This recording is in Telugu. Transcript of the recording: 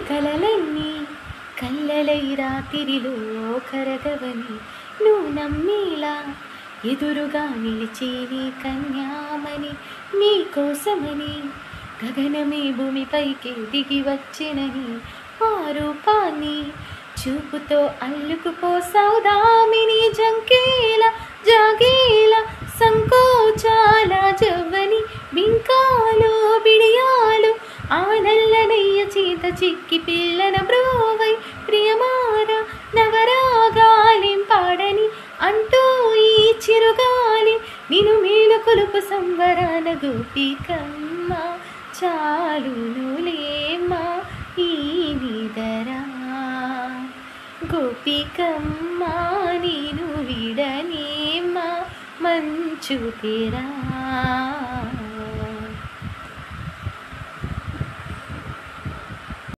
కలలన్నీ కల్లలై రాత్రిలో కరగవని నువ్వు నమ్మేలా ఎదురుగా నిలిచే నీ కన్యామని నీ కోసమని గగనమే భూమిపైకి దిగి వచ్చినని ఆ రూపాన్ని చూపుతో అల్లుకుపోసావుదామిని జంకేలా జాగేలా సంకోచాల జవ్వని బింకాలు బిడియాలు ఆ నల్లనయ్య చేత చిక్కి పిల్లన బ్రోవై ప్రియమార నవరాగాలిం పాడని అంటూ ఈ చిరుగాలి నిన్ను మేలు కొలుపు సంవరాన గోపికమ్మ చాలునులేమ్మా ఈ నిదరా గోపికమ్మ నేను విడనేమ్మా మంచు తెరా